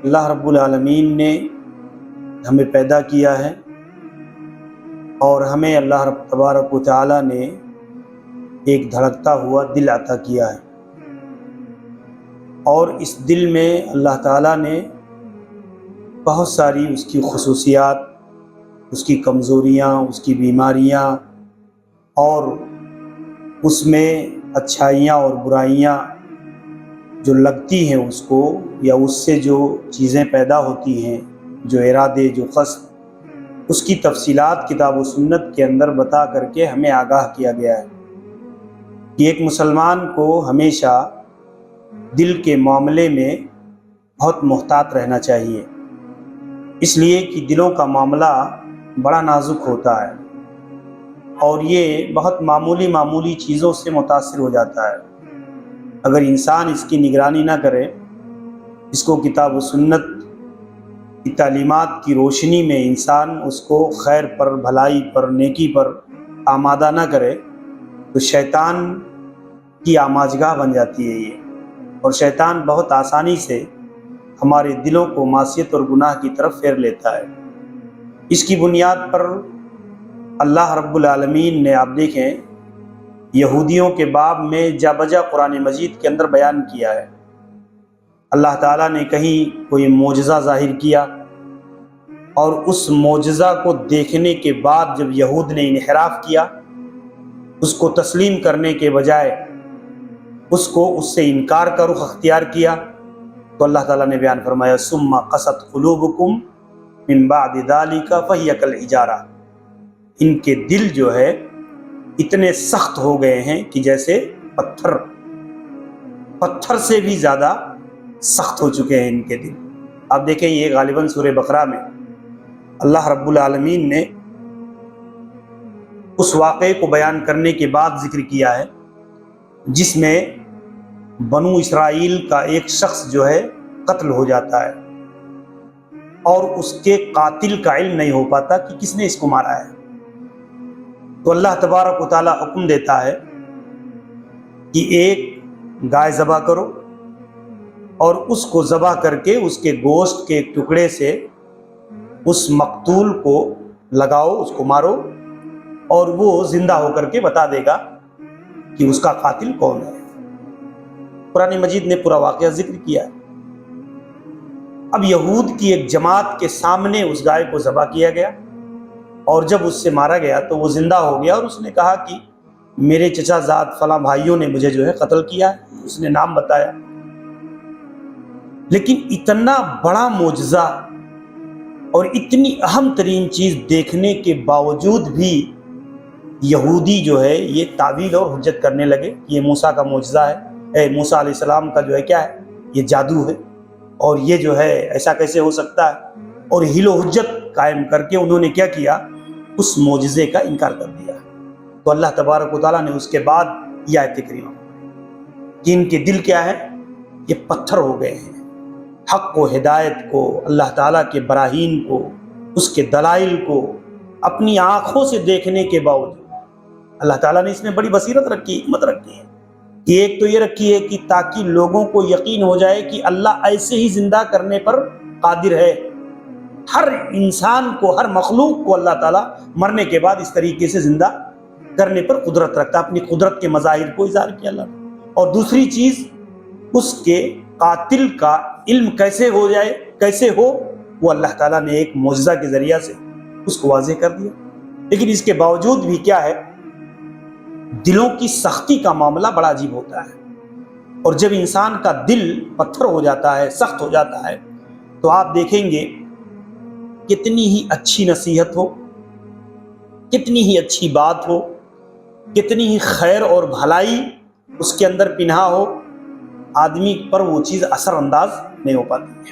اللہ رب العالمین نے ہمیں پیدا کیا ہے اور ہمیں اللہ رب تبارک و تعالیٰ نے ایک دھڑکتا ہوا دل عطا کیا ہے، اور اس دل میں اللہ تعالیٰ نے بہت ساری اس کی خصوصیات، اس کی کمزوریاں، اس کی بیماریاں اور اس میں اچھائیاں اور برائیاں جو لگتی ہیں اس کو، یا اس سے جو چیزیں پیدا ہوتی ہیں، جو ارادے، جو قصد، اس کی تفصیلات کتاب و سنت کے اندر بتا کر کے ہمیں آگاہ کیا گیا ہے کہ ایک مسلمان کو ہمیشہ دل کے معاملے میں بہت محتاط رہنا چاہیے، اس لیے کہ دلوں کا معاملہ بڑا نازک ہوتا ہے اور یہ بہت معمولی چیزوں سے متاثر ہو جاتا ہے۔ اگر انسان اس کی نگرانی نہ کرے، اس کو کتاب و سنت کی تعلیمات کی روشنی میں انسان اس کو خیر پر، بھلائی پر، نیکی پر آمادہ نہ کرے، تو شیطان کی آماجگاہ بن جاتی ہے یہ، اور شیطان بہت آسانی سے ہمارے دلوں کو معصیت اور گناہ کی طرف پھیر لیتا ہے۔ اس کی بنیاد پر اللہ رب العالمین نے، آپ دیکھیں، یہودیوں کے باب میں جا بجا قرآن مجید کے اندر بیان کیا ہے۔ اللہ تعالیٰ نے کہیں کوئی معجزہ ظاہر کیا، اور اس معجزہ کو دیکھنے کے بعد جب یہود نے انحراف کیا، اس کو تسلیم کرنے کے بجائے اس سے انکار کا رخ اختیار کیا، تو اللہ تعالیٰ نے بیان فرمایا ثم قست قلوبکم من بعد ذلک فہی کالحجارہ، ان کے دل جو ہے اتنے سخت ہو گئے ہیں کہ جیسے پتھر سے بھی زیادہ سخت ہو چکے ہیں ان کے دل۔ آپ دیکھیں، یہ غالباً سورہ بقرہ میں اللہ رب العالمین نے اس واقعے کو بیان کرنے کے بعد ذکر کیا ہے جس میں بنو اسرائیل کا ایک شخص جو ہے قتل ہو جاتا ہے، اور اس کے قاتل کا علم نہیں ہو پاتا کہ کس نے اس کو مارا ہے۔ تو اللہ تبارک و تعالیٰ حکم دیتا ہے کہ ایک گائے ذبح کرو، اور اس کو ذبح کر کے اس کے گوشت کے ایک ٹکڑے سے اس مقتول کو لگاؤ، اس کو مارو، اور وہ زندہ ہو کر کے بتا دے گا کہ اس کا قاتل کون ہے۔ قرآن مجید نے پورا واقعہ ذکر کیا ہے۔ اب یہود کی ایک جماعت کے سامنے اس گائے کو ذبح کیا گیا، اور جب اس سے مارا گیا تو وہ زندہ ہو گیا، اور اس نے کہا کہ میرے چچا زاد فلاں بھائیوں نے مجھے جو ہے قتل کیا ہے، اس نے نام بتایا۔ لیکن اتنا بڑا معجزہ اور اتنی اہم ترین چیز دیکھنے کے باوجود بھی یہودی جو ہے یہ تعویل اور حجت کرنے لگے کہ یہ موسیٰ کا معجزہ ہے، موسیٰ علیہ السلام کا جو ہے کیا ہے، یہ جادو ہے، اور یہ جو ہے ایسا کیسے ہو سکتا ہے، اور حیل و حجت قائم کر کے انہوں نے کیا کیا، اس معجزے کا انکار کر دیا۔ تو اللہ تبارک و تعالیٰ نے اس کے بعد یہ آیت کریمہ کہ ان کے دل کیا ہے، یہ پتھر ہو گئے ہیں، حق و ہدایت کو، اللہ تعالیٰ کے براہین کو، اس کے دلائل کو اپنی آنکھوں سے دیکھنے کے باوجود اللہ تعالیٰ نے اس میں بڑی بصیرت رکھی، حکمت رکھی ہے کہ ایک تو یہ رکھی ہے کہ تاکہ لوگوں کو یقین ہو جائے کہ اللہ ایسے ہی زندہ کرنے پر قادر ہے۔ ہر انسان کو، ہر مخلوق کو اللہ تعالیٰ مرنے کے بعد اس طریقے سے زندہ کرنے پر قدرت رکھتا ہے، اپنی قدرت کے مظاہر کو اظہار کیا اللہ نے۔ اور دوسری چیز، اس کے قاتل کا علم کیسے ہو جائے، کیسے ہو، وہ اللہ تعالیٰ نے ایک معجزہ کے ذریعہ سے اس کو واضح کر دیا۔ لیکن اس کے باوجود بھی کیا ہے، دلوں کی سختی کا معاملہ بڑا عجیب ہوتا ہے، اور جب انسان کا دل پتھر ہو جاتا ہے، سخت ہو جاتا ہے، تو آپ دیکھیں گے کتنی ہی اچھی نصیحت ہو، کتنی ہی اچھی بات ہو، کتنی ہی خیر اور بھلائی اس کے اندر پنہا ہو، آدمی پر وہ چیز اثر انداز نہیں ہو پاتی ہے۔